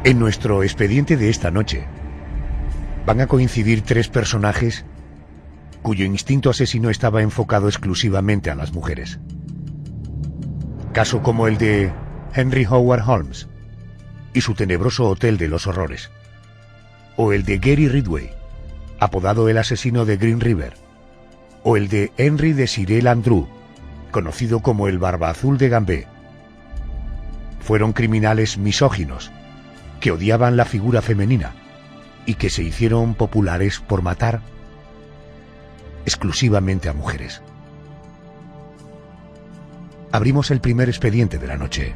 En nuestro expediente de esta noche van a coincidir tres personajes cuyo instinto asesino estaba enfocado exclusivamente a las mujeres. Caso como el de Henry Howard Holmes y su tenebroso Hotel de los Horrores, o el de Gary Ridgway, apodado el asesino de Green River, o el de Henry Desiree Landru, conocido como el Barba Azul de Gambé. Fueron criminales misóginos que odiaban la figura femenina y que se hicieron populares por matar exclusivamente a mujeres. Abrimos el primer expediente de la noche.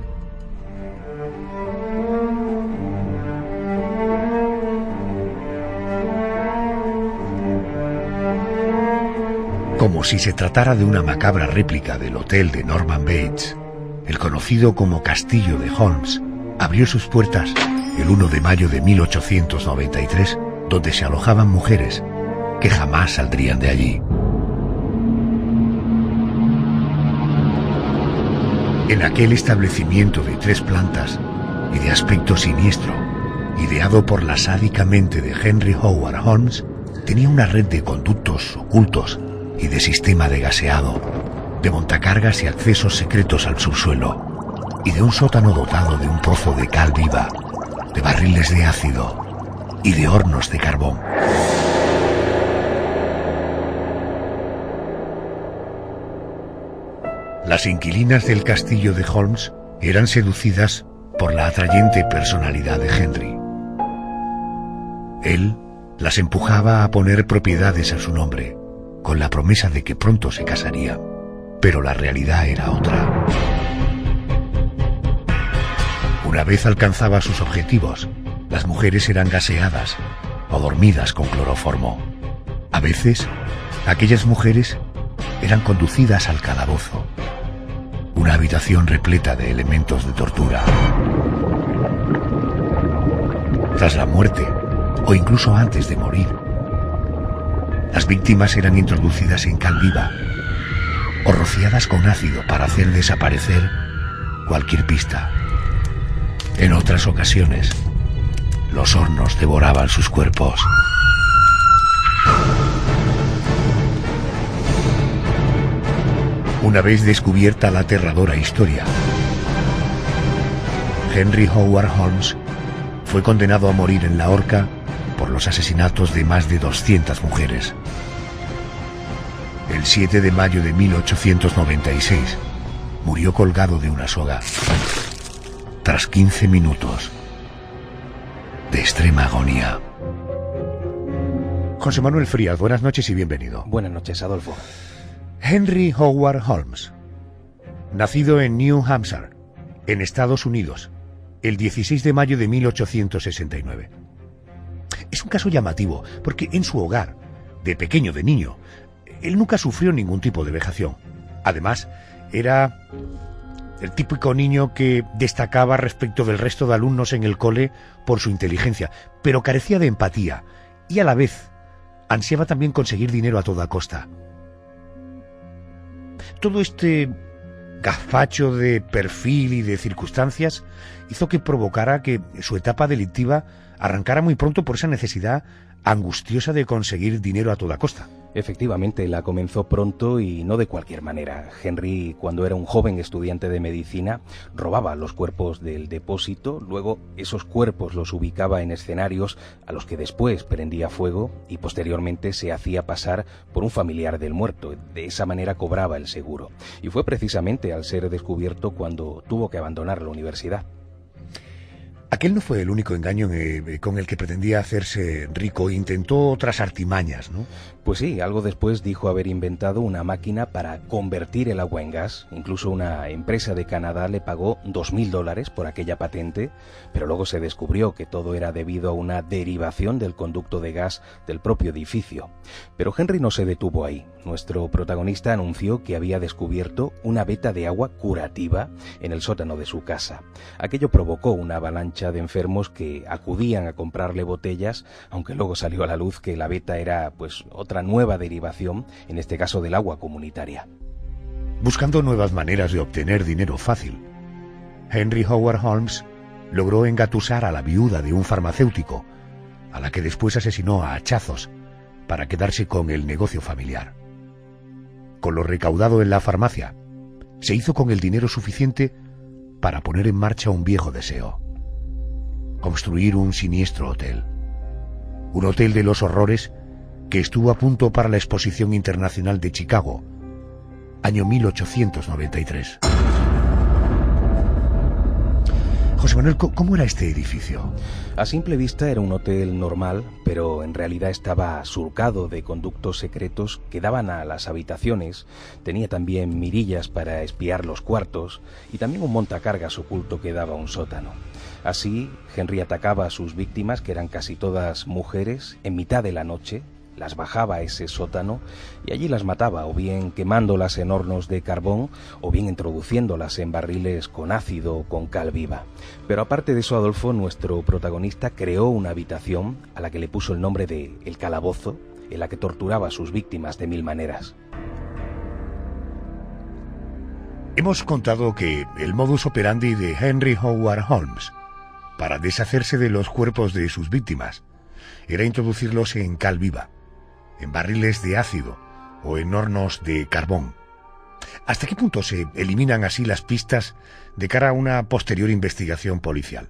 Como si se tratara de una macabra réplica del hotel de Norman Bates, el conocido como Castillo de Holmes abrió sus puertas el 1 de mayo de 1893, donde se alojaban mujeres que jamás saldrían de allí. En aquel establecimiento de 3 plantas y de aspecto siniestro, ideado por la sádica mente de Henry Howard Holmes, tenía una red de conductos ocultos y de sistema de gaseado, de montacargas y accesos secretos al subsuelo, y de un sótano dotado de un pozo de cal viva, de barriles de ácido y de hornos de carbón. Las inquilinas del castillo de Holmes eran seducidas por la atrayente personalidad de Henry. Él las empujaba a poner propiedades a su nombre, con la promesa de que pronto se casaría, pero la realidad era otra. Una vez alcanzaba sus objetivos, las mujeres eran gaseadas o dormidas con cloroformo. A veces, aquellas mujeres eran conducidas al calabozo, una habitación repleta de elementos de tortura. Tras la muerte, o incluso antes de morir, las víctimas eran introducidas en cal viva o rociadas con ácido para hacer desaparecer cualquier pista. En otras ocasiones, los hornos devoraban sus cuerpos. Una vez descubierta la aterradora historia, Henry Howard Holmes fue condenado a morir en la horca por los asesinatos de más de 200 mujeres. El 7 de mayo de 1896 murió colgado de una soga, tras 15 minutos de extrema agonía. José Manuel Frías, buenas noches y bienvenido. Buenas noches, Adolfo. Henry Howard Holmes, nacido en New Hampshire, en Estados Unidos, el 16 de mayo de 1869. Es un caso llamativo porque en su hogar, de pequeño, de niño, él nunca sufrió ningún tipo de vejación. Además, era el típico niño que destacaba respecto del resto de alumnos en el cole por su inteligencia, pero carecía de empatía y a la vez ansiaba también conseguir dinero a toda costa. Todo este gazpacho de perfil y de circunstancias hizo que provocara que su etapa delictiva arrancara muy pronto por esa necesidad angustiosa de conseguir dinero a toda costa. Efectivamente, la comenzó pronto y no de cualquier manera. Henry, cuando era un joven estudiante de medicina, robaba los cuerpos del depósito, luego esos cuerpos los ubicaba en escenarios a los que después prendía fuego y posteriormente se hacía pasar por un familiar del muerto. De esa manera cobraba el seguro. Y fue precisamente al ser descubierto cuando tuvo que abandonar la universidad. Aquel no fue el único engaño con el que pretendía hacerse rico. Intentó otras artimañas, ¿no? Pues sí, algo después dijo haber inventado una máquina para convertir el agua en gas. Incluso una empresa de Canadá le pagó $2.000 por aquella patente, pero luego se descubrió que todo era debido a una derivación del conducto de gas del propio edificio. Pero Henry no se detuvo ahí. Nuestro protagonista anunció que había descubierto una veta de agua curativa en el sótano de su casa. Aquello provocó una avalancha de enfermos que acudían a comprarle botellas, aunque luego salió a la luz que la veta era pues otra nueva derivación, en este caso del agua comunitaria. Buscando nuevas maneras de obtener dinero fácil, Henry Howard Holmes logró engatusar a la viuda de un farmacéutico, a la que después asesinó a hachazos para quedarse con el negocio familiar. Con lo recaudado en la farmacia, se hizo con el dinero suficiente para poner en marcha un viejo deseo: construir un siniestro hotel. Un hotel de los horrores que estuvo a punto para la Exposición Internacional de Chicago, año 1893. José Manuel, ¿cómo era este edificio? A simple vista era un hotel normal, pero en realidad estaba surcado de conductos secretos que daban a las habitaciones. Tenía también mirillas para espiar los cuartos y también un montacargas oculto que daba a un sótano. Así, Henry atacaba a sus víctimas, que eran casi todas mujeres, en mitad de la noche. Las bajaba a ese sótano y allí las mataba, o bien quemándolas en hornos de carbón, o bien introduciéndolas en barriles con ácido o con cal viva. Pero aparte de eso, Adolfo, nuestro protagonista creó una habitación a la que le puso el nombre de El Calabozo, en la que torturaba a sus víctimas de 1000 maneras. Hemos contado que el modus operandi de Henry Howard Holmes para deshacerse de los cuerpos de sus víctimas era introducirlos en cal viva, en barriles de ácido o en hornos de carbón. ¿Hasta qué punto se eliminan así las pistas de cara a una posterior investigación policial?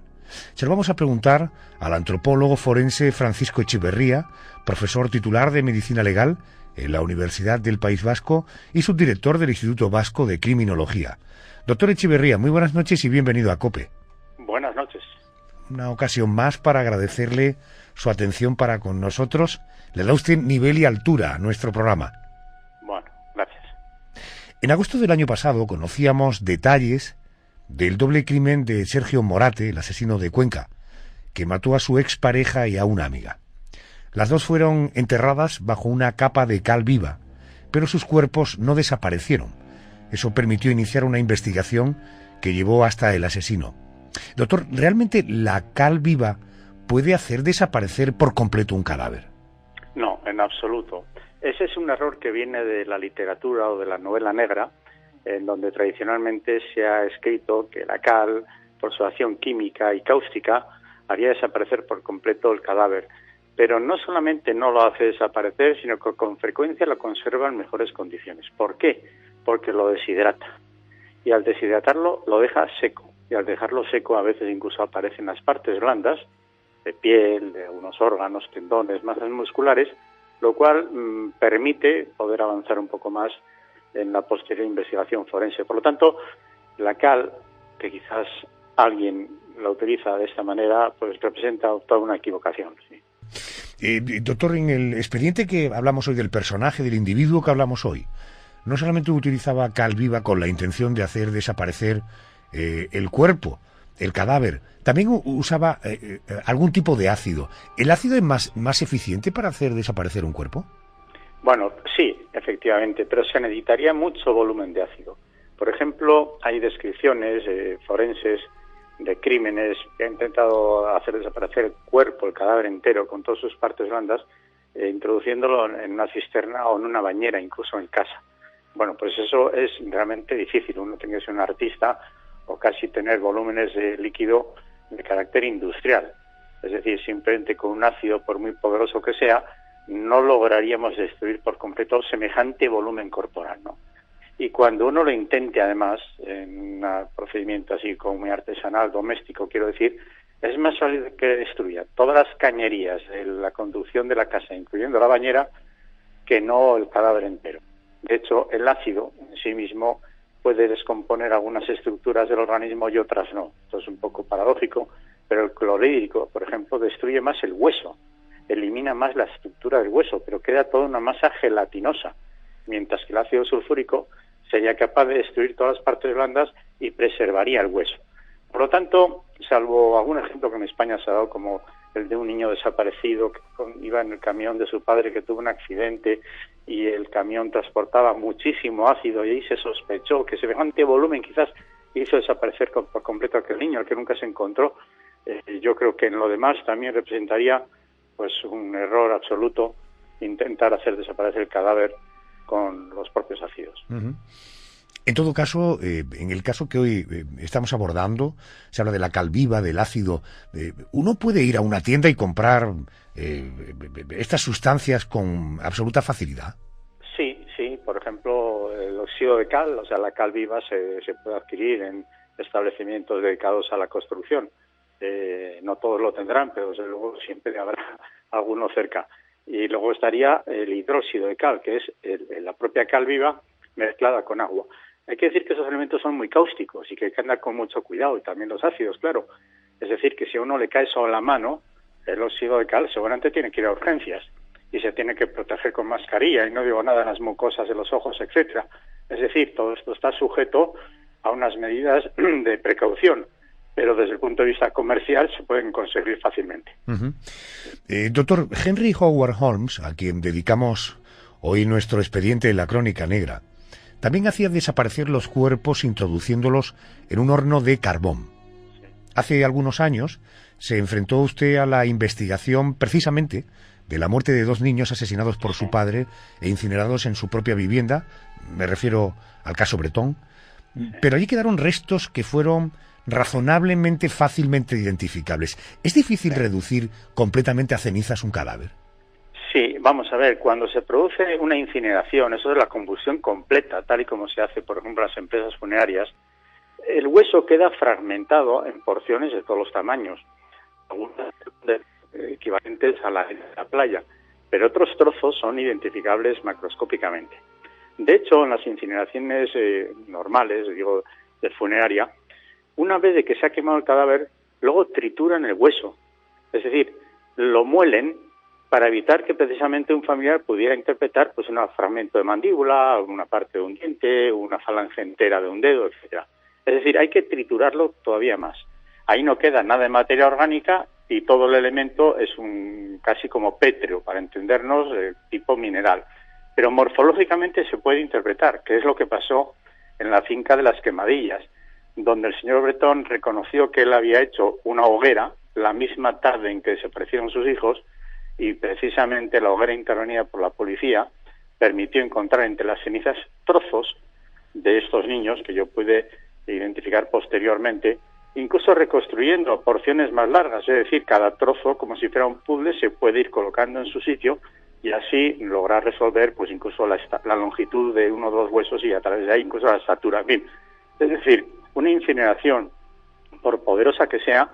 Se lo vamos a preguntar al antropólogo forense Francisco Echeverría, profesor titular de Medicina Legal en la Universidad del País Vasco y subdirector del Instituto Vasco de Criminología. Doctor Echeverría, muy buenas noches y bienvenido a COPE. Buenas noches. Una ocasión más para agradecerle su atención para con nosotros. Le da usted nivel y altura a nuestro programa. Bueno, gracias. En agosto del año pasado conocíamos detalles del doble crimen de Sergio Morate, el asesino de Cuenca, que mató a su expareja y a una amiga. Las dos fueron enterradas bajo una capa de cal viva, pero sus cuerpos no desaparecieron. Eso permitió iniciar una investigación que llevó hasta el asesino. Doctor, ¿realmente la cal viva puede hacer desaparecer por completo un cadáver? No, en absoluto. Ese es un error que viene de la literatura o de la novela negra, en donde tradicionalmente se ha escrito que la cal, por su acción química y cáustica, haría desaparecer por completo el cadáver. Pero no solamente no lo hace desaparecer, sino que con frecuencia lo conserva en mejores condiciones. ¿Por qué? Porque lo deshidrata. Y al deshidratarlo lo deja seco. Y al dejarlo seco a veces incluso aparecen las partes blandas, de piel, de algunos órganos, tendones, masas musculares, lo cual permite poder avanzar un poco más en la posterior investigación forense. Por lo tanto, la cal, que quizás alguien la utiliza de esta manera, pues representa toda una equivocación. Sí. Doctor, en el expediente que hablamos hoy del personaje, del individuo que hablamos hoy, no solamente utilizaba cal viva con la intención de hacer desaparecer el cuerpo, el cadáver, también usaba algún tipo de ácido. ¿El ácido es más eficiente para hacer desaparecer un cuerpo? Bueno, sí, efectivamente, pero se necesitaría mucho volumen de ácido. Por ejemplo, hay descripciones forenses de crímenes que han intentado hacer desaparecer el cuerpo, el cadáver entero, con todas sus partes blandas, introduciéndolo en una cisterna o en una bañera, incluso en casa. Bueno, pues eso es realmente difícil. Uno tiene que ser un artista o casi tener volúmenes de líquido de carácter industrial. Es decir, simplemente con un ácido, por muy poderoso que sea, no lograríamos destruir por completo semejante volumen corporal, ¿no? Y cuando uno lo intente, además, en un procedimiento así como muy artesanal, doméstico, quiero decir, es más fácil que destruya todas las cañerías de la conducción de la casa, incluyendo la bañera, que no el cadáver entero. De hecho, el ácido en sí mismo puede descomponer algunas estructuras del organismo y otras no. Esto es un poco paradójico, pero el clorhídrico, por ejemplo, destruye más el hueso, elimina más la estructura del hueso, pero queda toda una masa gelatinosa, mientras que el ácido sulfúrico sería capaz de destruir todas las partes blandas y preservaría el hueso. Por lo tanto, salvo algún ejemplo que en España se ha dado, como el de un niño desaparecido que iba en el camión de su padre que tuvo un accidente y el camión transportaba muchísimo ácido y ahí se sospechó que semejante volumen quizás hizo desaparecer por completo a aquel niño, al que nunca se encontró. Yo creo que en lo demás también representaría pues un error absoluto intentar hacer desaparecer el cadáver con los propios ácidos. En todo caso, en el caso que hoy estamos abordando, se habla de la cal viva, del ácido. Uno puede ir a una tienda y comprar estas sustancias con absoluta facilidad. Sí, sí. Por ejemplo, el óxido de cal, o sea, la cal viva se puede adquirir en establecimientos dedicados a la construcción. No todos lo tendrán, pero desde luego siempre habrá alguno cerca. Y luego estaría el hidróxido de cal, que es la propia cal viva mezclada con agua. Hay que decir que esos elementos son muy cáusticos y que hay que andar con mucho cuidado, y también los ácidos, claro. Es decir, que si a uno le cae eso a la mano, el óxido de cal seguramente tiene que ir a urgencias y se tiene que proteger con mascarilla, y no digo nada en las mucosas de los ojos, etcétera. Es decir, todo esto está sujeto a unas medidas de precaución, pero desde el punto de vista comercial se pueden conseguir fácilmente. Uh-huh. Doctor Henry Howard Holmes, a quien dedicamos hoy nuestro expediente de la Crónica Negra, también hacía desaparecer los cuerpos introduciéndolos en un horno de carbón. Hace algunos años se enfrentó usted a la investigación precisamente de la muerte de 2 niños asesinados por su padre e incinerados en su propia vivienda. Me refiero al caso Bretón. Pero allí quedaron restos que fueron razonablemente fácilmente identificables. ¿Es difícil reducir completamente a cenizas un cadáver? Sí, vamos a ver, cuando se produce una incineración, eso es la combustión completa, tal y como se hace, por ejemplo, en las empresas funerarias, el hueso queda fragmentado en porciones de todos los tamaños, algunas equivalentes a la playa, pero otros trozos son identificables macroscópicamente. De hecho, en las incineraciones normales, digo, de funeraria, una vez de que se ha quemado el cadáver, luego trituran el hueso, es decir, lo muelen para evitar que precisamente un familiar pudiera interpretar pues un fragmento de mandíbula, una parte de un diente, una falange entera de un dedo, etcétera. Es decir, hay que triturarlo todavía más. Ahí no queda nada de materia orgánica y todo el elemento es casi como pétreo, para entendernos, tipo mineral. Pero morfológicamente se puede interpretar, que es lo que pasó en la finca de las Quemadillas, donde el señor Bretón reconoció que él había hecho una hoguera la misma tarde en que desaparecieron sus hijos, y precisamente la hoguera intervenida por la policía permitió encontrar entre las cenizas trozos de estos niños que yo pude identificar posteriormente, incluso reconstruyendo porciones más largas, es decir, cada trozo, como si fuera un puzzle, se puede ir colocando en su sitio y así lograr resolver pues incluso la longitud de 1 o 2 huesos y a través de ahí incluso la estatura. En fin, es decir, una incineración, por poderosa que sea,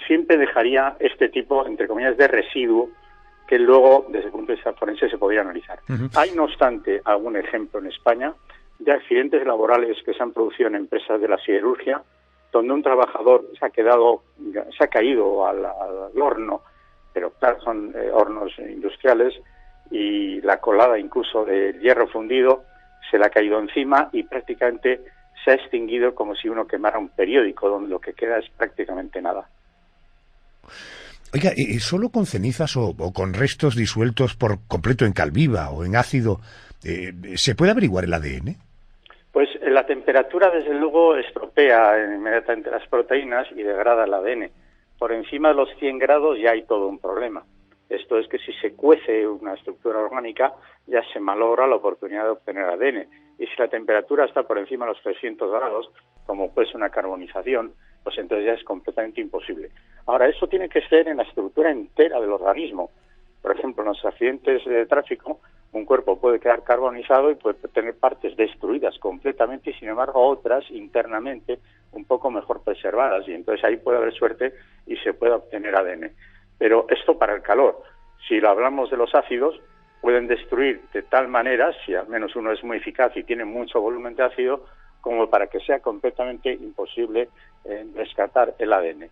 siempre dejaría este tipo, entre comillas, de residuo que luego, desde el punto de vista forense, se podría analizar. Uh-huh. Hay, no obstante, algún ejemplo en España de accidentes laborales que se han producido en empresas de la siderurgia, donde un trabajador se ha caído al horno, pero claro, son hornos industriales, y la colada incluso de hierro fundido se le ha caído encima y prácticamente se ha extinguido como si uno quemara un periódico, donde lo que queda es prácticamente nada. Oiga, ¿solo con cenizas o con restos disueltos por completo en cal viva o en ácido se puede averiguar el ADN? Pues la temperatura, desde luego, estropea inmediatamente las proteínas y degrada el ADN. Por encima de los 100 grados ya hay todo un problema. Esto es que si se cuece una estructura orgánica, ya se malogra la oportunidad de obtener ADN. Y si la temperatura está por encima de los 300 grados, como puede ser una carbonización, pues entonces ya es completamente imposible. Ahora, eso tiene que ser en la estructura entera del organismo. Por ejemplo, en los accidentes de tráfico, un cuerpo puede quedar carbonizado y puede tener partes destruidas completamente y, sin embargo, otras internamente un poco mejor preservadas. Y entonces ahí puede haber suerte y se puede obtener ADN. Pero esto para el calor. Si lo hablamos de los ácidos, pueden destruir de tal manera, si al menos uno es muy eficaz y tiene mucho volumen de ácido, como para que sea completamente imposible rescatar el ADN.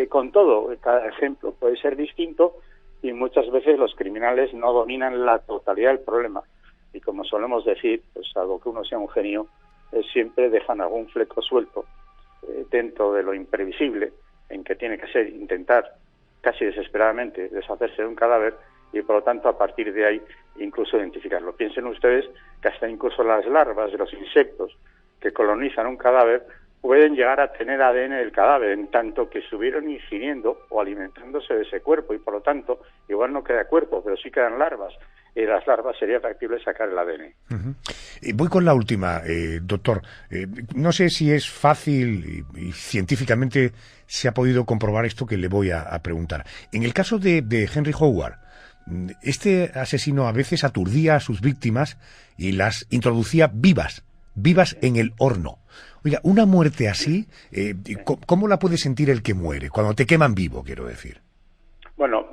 Con todo, cada ejemplo puede ser distinto y muchas veces los criminales no dominan la totalidad del problema. Y como solemos decir, pues salvo que uno sea un genio, siempre dejan algún fleco suelto dentro de lo imprevisible, en que tiene que ser intentar casi desesperadamente deshacerse de un cadáver y por lo tanto a partir de ahí incluso identificarlo. Piensen ustedes que hasta incluso las larvas de los insectos que colonizan un cadáver pueden llegar a tener ADN del cadáver, en tanto que estuvieron ingiriendo o alimentándose de ese cuerpo y por lo tanto igual no queda cuerpo, pero sí quedan larvas. y de las larvas sería factible sacar el ADN. Voy con la última, doctor. No sé si es fácil y científicamente se ha podido comprobar esto que le voy a preguntar. En el caso de Henry Howard, este asesino a veces aturdía a sus víctimas y las introducía vivas en el horno. Oiga, una muerte así, ¿cómo la puede sentir el que muere? Cuando te queman vivo, quiero decir. Bueno,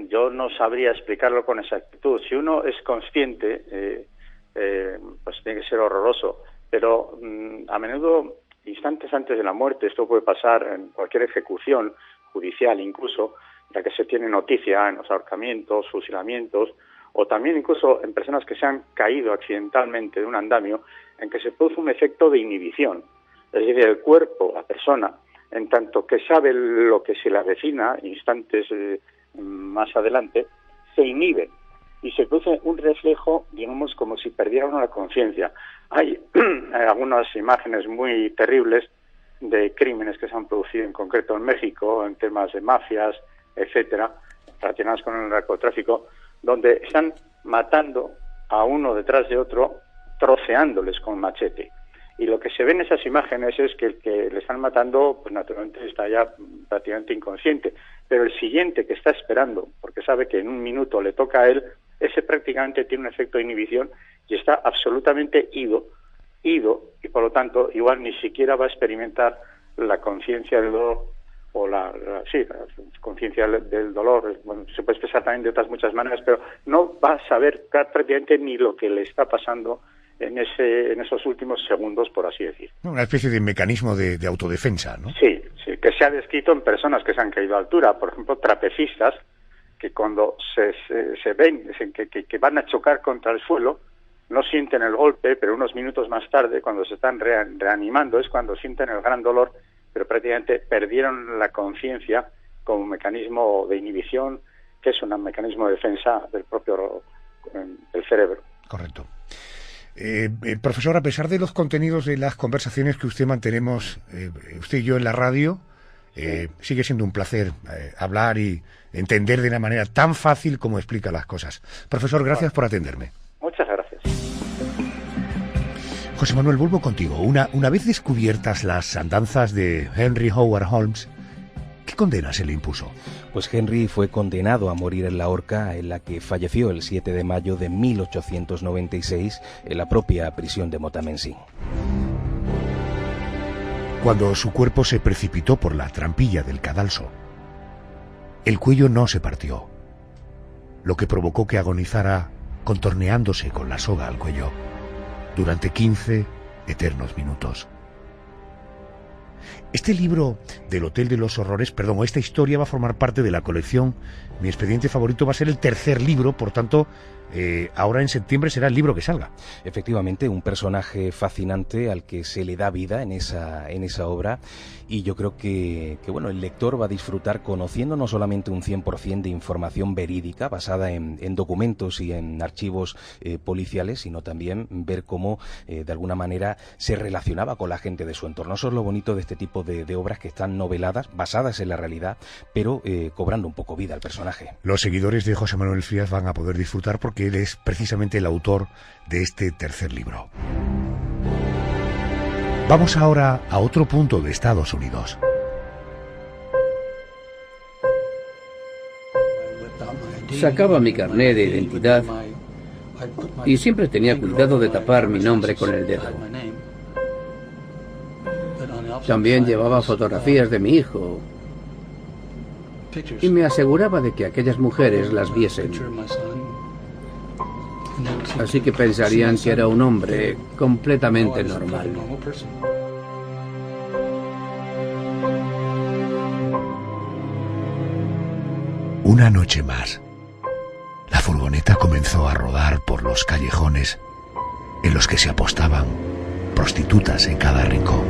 yo no sabría explicarlo con exactitud. Si uno es consciente, pues tiene que ser horroroso. Pero a menudo, instantes antes de la muerte, esto puede pasar en cualquier ejecución judicial incluso, ya que se tiene noticia en los ahorcamientos, fusilamientos, o también incluso en personas que se han caído accidentalmente de un andamio, en que se produce un efecto de inhibición. Es decir, el cuerpo, la persona, en tanto que sabe lo que se le avecina, instantes más adelante, se inhibe y se produce un reflejo, digamos, como si perdiera uno la conciencia. Hay algunas imágenes muy terribles de crímenes que se han producido en concreto en México, en temas de mafias, etcétera, relacionados con el narcotráfico, donde están matando a uno detrás de otro, troceándoles con machete. Y lo que se ve en esas imágenes es que el que le están matando, pues naturalmente está ya prácticamente inconsciente. Pero el siguiente que está esperando, porque sabe que en un minuto le toca a él, ese prácticamente tiene un efecto de inhibición y está absolutamente ido, y por lo tanto igual ni siquiera va a experimentar la conciencia del dolor, o la conciencia del dolor. Bueno, se puede expresar también de otras muchas maneras, pero no va a saber prácticamente ni lo que le está pasando en esos últimos segundos, por así decir. Una especie de mecanismo de autodefensa, ¿no? Sí, que se ha descrito en personas que se han caído a altura, por ejemplo, trapecistas, que cuando se ven que van a chocar contra el suelo, no sienten el golpe, pero unos minutos más tarde, cuando se están reanimando, es cuando sienten el gran dolor, pero prácticamente perdieron la conciencia como mecanismo de inhibición, que es un mecanismo de defensa del propio del cerebro. Correcto. Profesor, a pesar de los contenidos de las conversaciones que mantenemos usted y yo en la radio, sigue siendo un placer hablar y entender de una manera tan fácil como explica las cosas. Profesor, gracias por atenderme. Muchas gracias. José Manuel, vuelvo contigo. Una vez descubiertas las andanzas de Henry Howard Holmes, ¿qué condena se le impuso? Pues Henry fue condenado a morir en la horca, en la que falleció el 7 de mayo de 1896 en la propia prisión de Motamensing. Cuando su cuerpo se precipitó por la trampilla del cadalso, el cuello no se partió, lo que provocó que agonizara contorneándose con la soga al cuello durante 15 eternos minutos. Este libro del Hotel de los Horrores, esta historia va a formar parte de la colección Mi Expediente Favorito. Va a ser el tercer libro, por tanto, ahora en septiembre será el libro que salga. Efectivamente, un personaje fascinante al que se le da vida en esa obra, y yo creo que bueno, el lector va a disfrutar conociendo no solamente un 100% de información verídica basada en documentos y en archivos policiales, sino también ver cómo de alguna manera se relacionaba con la gente de su entorno. Eso es lo bonito de este tipo de obras, que están noveladas, basadas en la realidad, pero cobrando un poco vida al personaje. Los seguidores de José Manuel Frías van a poder disfrutar porque él es precisamente el autor de este tercer libro. Vamos ahora a otro punto de Estados Unidos. Sacaba mi carné de identidad y siempre tenía cuidado de tapar mi nombre con el dedo. También llevaba fotografías de mi hijo y me aseguraba de que aquellas mujeres las viesen. Así que pensarían que era un hombre completamente normal. Una noche más, la furgoneta comenzó a rodar por los callejones en los que se apostaban prostitutas en cada rincón.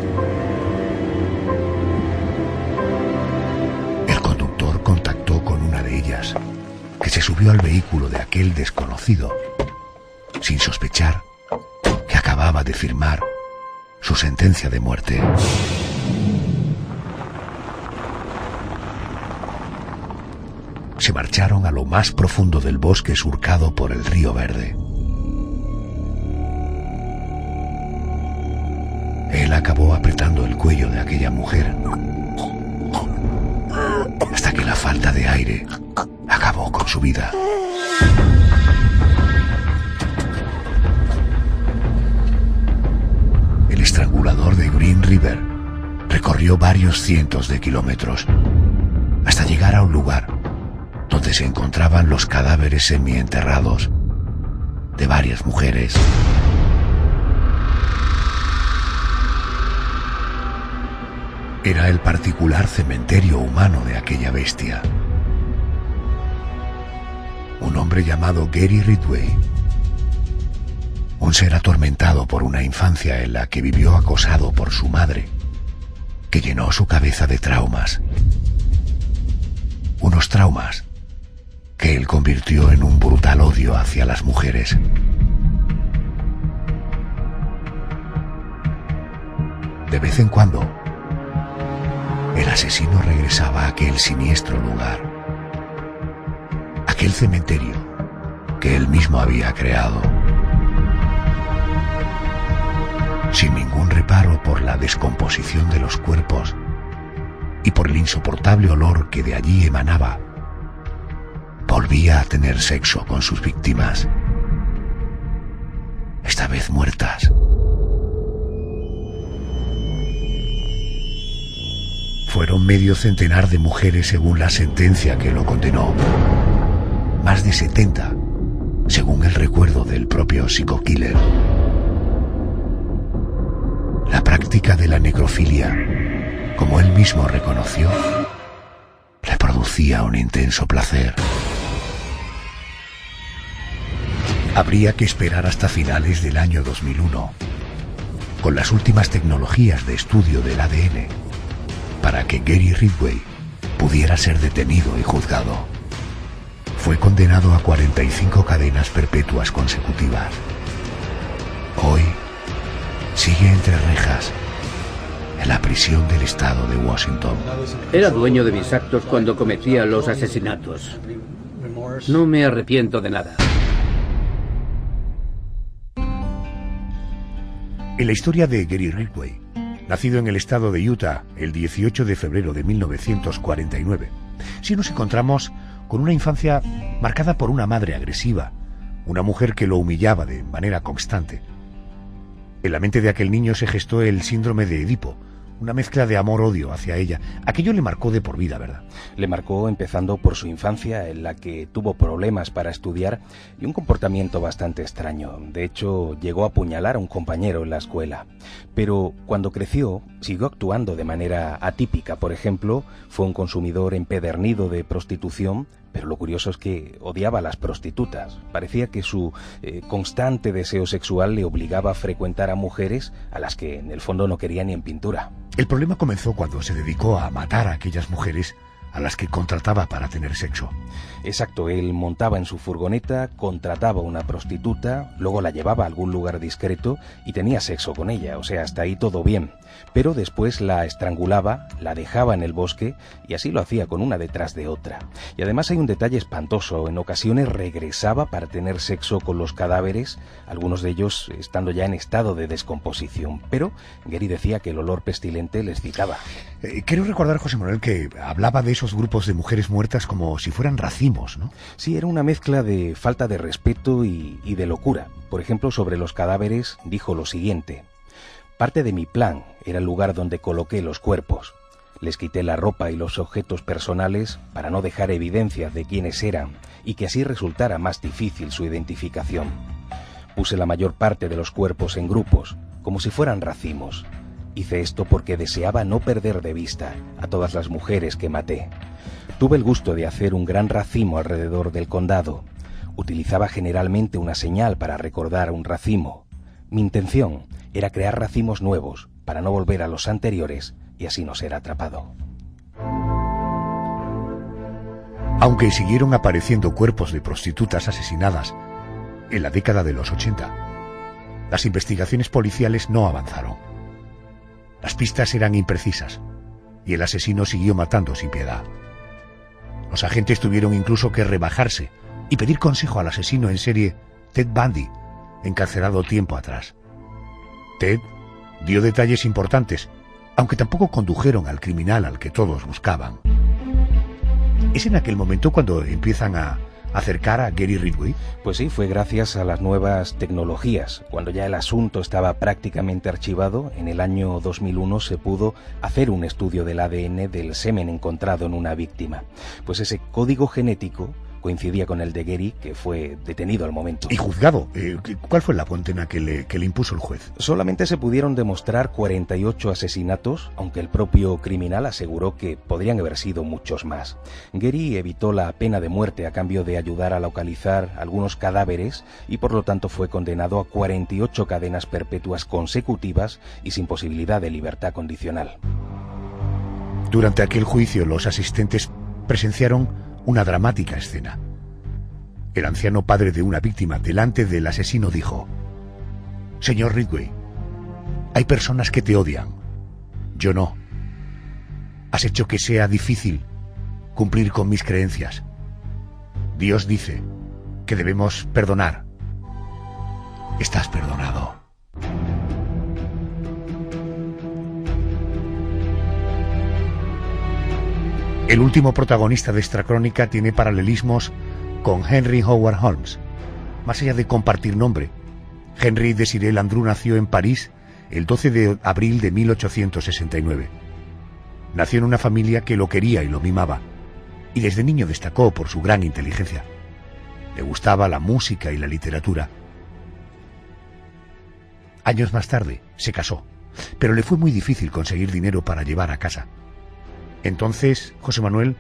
El conductor contactó con una de ellas, que se subió al vehículo de aquel desconocido, sin sospechar que acababa de firmar su sentencia de muerte. se marcharon a lo más profundo del bosque surcado por el río Verde. Él acabó apretando el cuello de aquella mujer hasta que la falta de aire acabó con su vida. El estrangulador de Green River recorrió varios cientos de kilómetros hasta llegar a un lugar donde se encontraban los cadáveres semienterrados de varias mujeres. Era el particular cementerio humano de aquella bestia. Un hombre llamado Gary Ridgway, un ser atormentado por una infancia en la que vivió acosado por su madre, que llenó su cabeza de traumas. Unos traumas que él convirtió en un brutal odio hacia las mujeres. De vez en cuando, el asesino regresaba a aquel siniestro lugar, aquel cementerio que él mismo había creado. Sin ningún reparo por la descomposición de los cuerpos y por el insoportable olor que de allí emanaba, volvía a tener sexo con sus víctimas, esta vez muertas. Fueron medio centenar de mujeres según la sentencia que lo condenó. Más de 70, según el recuerdo del propio Psycho Killer. La práctica de la necrofilia, como él mismo reconoció, le producía un intenso placer. Habría que esperar hasta finales del año 2001, con las últimas tecnologías de estudio del ADN, para que Gary Ridgway pudiera ser detenido y juzgado. Fue condenado a 45 cadenas perpetuas consecutivas. Hoy sigue entre rejas en la prisión del estado de Washington. Era dueño de mis actos cuando cometía los asesinatos. No me arrepiento de nada. En la historia de Gary Ridgway, nacido en el estado de Utah el 18 de febrero de 1949, sí nos encontramos con una infancia marcada por una madre agresiva, una mujer que lo humillaba de manera constante. En la mente de aquel niño se gestó el síndrome de Edipo, una mezcla de amor-odio hacia ella. Aquello le marcó de por vida, ¿verdad? Le marcó empezando por su infancia, en la que tuvo problemas para estudiar y un comportamiento bastante extraño. De hecho, llegó a apuñalar a un compañero en la escuela. Pero cuando creció, siguió actuando de manera atípica. Por ejemplo, fue un consumidor empedernido de prostitución, pero lo curioso es que odiaba a las prostitutas. Parecía que su constante deseo sexual le obligaba a frecuentar a mujeres a las que en el fondo no quería ni en pintura. El problema comenzó cuando se dedicó a matar a aquellas mujeres a las que contrataba para tener sexo. Exacto, él montaba en su furgoneta, contrataba a una prostituta, luego la llevaba a algún lugar discreto y tenía sexo con ella, o sea, hasta ahí todo bien. Pero después la estrangulaba, la dejaba en el bosque y así lo hacía con una detrás de otra. Y además hay un detalle espantoso, en ocasiones regresaba para tener sexo con los cadáveres, algunos de ellos estando ya en estado de descomposición, pero Gary decía que el olor pestilente les excitaba. Quiero recordar, José Manuel, que hablaba de esos grupos de mujeres muertas como si fueran racimos, ¿no? Sí, era una mezcla de falta de respeto y de locura. Por ejemplo, sobre los cadáveres dijo lo siguiente: parte de mi plan era el lugar donde coloqué los cuerpos. Les quité la ropa y los objetos personales para no dejar evidencias de quiénes eran y que así resultara más difícil su identificación. Puse la mayor parte de los cuerpos en grupos, como si fueran racimos. Hice esto porque deseaba no perder de vista a todas las mujeres que maté. Tuve el gusto de hacer un gran racimo alrededor del condado. Utilizaba generalmente una señal para recordar un racimo. Mi intención era crear racimos nuevos para no volver a los anteriores y así no ser atrapado. Aunque siguieron apareciendo cuerpos de prostitutas asesinadas en la década de los 80, las investigaciones policiales no avanzaron. Las pistas eran imprecisas y el asesino siguió matando sin piedad. Los agentes tuvieron incluso que rebajarse y pedir consejo al asesino en serie Ted Bundy, encarcelado tiempo atrás. Ted dio detalles importantes, aunque tampoco condujeron al criminal al que todos buscaban. Es en aquel momento cuando empiezan a acercar a Gary Ridgway. Pues sí, fue gracias a las nuevas tecnologías. Cuando ya el asunto estaba prácticamente archivado, en el año 2001 se pudo hacer un estudio del ADN del semen encontrado en una víctima. Pues ese código genético coincidía con el de Gary, que fue detenido al momento. Y juzgado. ¿Cuál fue la condena que le impuso el juez? Solamente se pudieron demostrar 48 asesinatos, aunque el propio criminal aseguró que podrían haber sido muchos más. Gary evitó la pena de muerte a cambio de ayudar a localizar algunos cadáveres y por lo tanto fue condenado a 48 cadenas perpetuas consecutivas y sin posibilidad de libertad condicional. Durante aquel juicio, los asistentes presenciaron una dramática escena. El anciano padre de una víctima delante del asesino dijo: «Señor Ridgway, hay personas que te odian. Yo no. Has hecho que sea difícil cumplir con mis creencias. Dios dice que debemos perdonar. Estás perdonado». El último protagonista de esta crónica tiene paralelismos con Henry Howard Holmes. Más allá de compartir nombre, Henry Desiré Landru nació en París el 12 de abril de 1869. Nació en una familia que lo quería y lo mimaba, y desde niño destacó por su gran inteligencia. Le gustaba la música y la literatura. Años más tarde se casó, pero le fue muy difícil conseguir dinero para llevar a casa. Entonces, José Manuel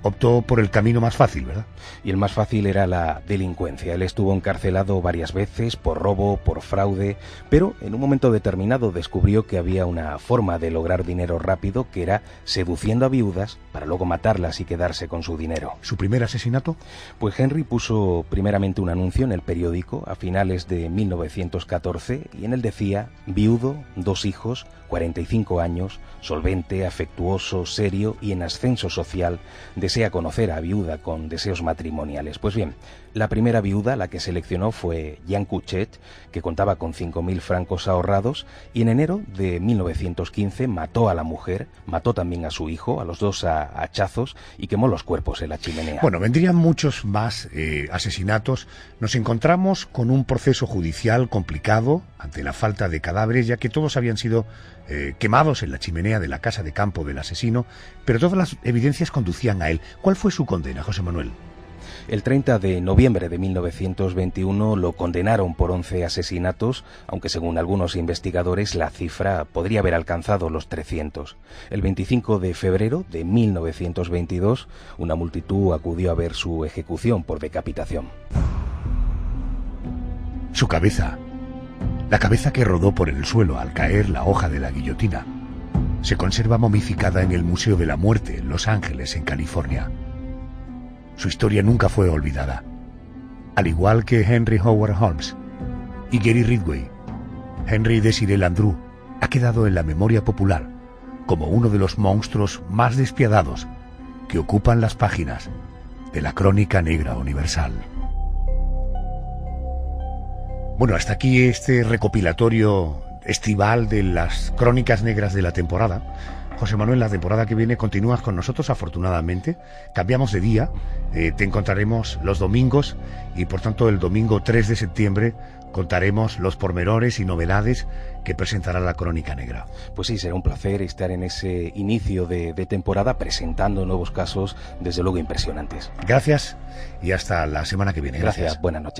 optó por el camino más fácil, ¿verdad? Y el más fácil era la delincuencia. Él estuvo encarcelado varias veces por robo, por fraude, pero en un momento determinado descubrió que había una forma de lograr dinero rápido, que era seduciendo a viudas para luego matarlas y quedarse con su dinero. ¿Su primer asesinato? Pues Henry puso primeramente un anuncio en el periódico a finales de 1914 y en él decía: viudo, 2 hijos, 45 años, solvente, afectuoso, serio y en ascenso social, desea conocer a viuda con deseos matrimoniales. Pues bien, la primera viuda, la que seleccionó, fue Jean Couchet, que contaba con 5.000 francos ahorrados, y en enero de 1915 mató a la mujer, mató también a su hijo, a los 2 a hachazos, y quemó los cuerpos en la chimenea. Bueno, vendrían muchos más asesinatos. Nos encontramos con un proceso judicial complicado ante la falta de cadáveres, ya que todos habían sido quemados en la chimenea de la casa de campo del asesino, pero todas las evidencias conducían a él. ¿Cuál fue su condena, José Manuel? El 30 de noviembre de 1921 lo condenaron por 11 asesinatos, aunque según algunos investigadores la cifra podría haber alcanzado los 300. El 25 de febrero de 1922, una multitud acudió a ver su ejecución por decapitación. Su cabeza, la cabeza que rodó por el suelo al caer la hoja de la guillotina, se conserva momificada en el Museo de la Muerte en Los Ángeles, en California. Su historia nunca fue olvidada. Al igual que Henry Howard Holmes y Gary Ridgway, Henry Desiré Landru ha quedado en la memoria popular como uno de los monstruos más despiadados que ocupan las páginas de la Crónica Negra Universal. Bueno, hasta aquí este recopilatorio estival de las crónicas negras de la temporada. José Manuel, la temporada que viene continúas con nosotros, afortunadamente. Cambiamos de día, te encontraremos los domingos y por tanto el domingo 3 de septiembre contaremos los pormenores y novedades que presentará la Crónica Negra. Pues sí, será un placer estar en ese inicio de temporada presentando nuevos casos, desde luego impresionantes. Gracias y hasta la semana que viene. Gracias. Buenas noches.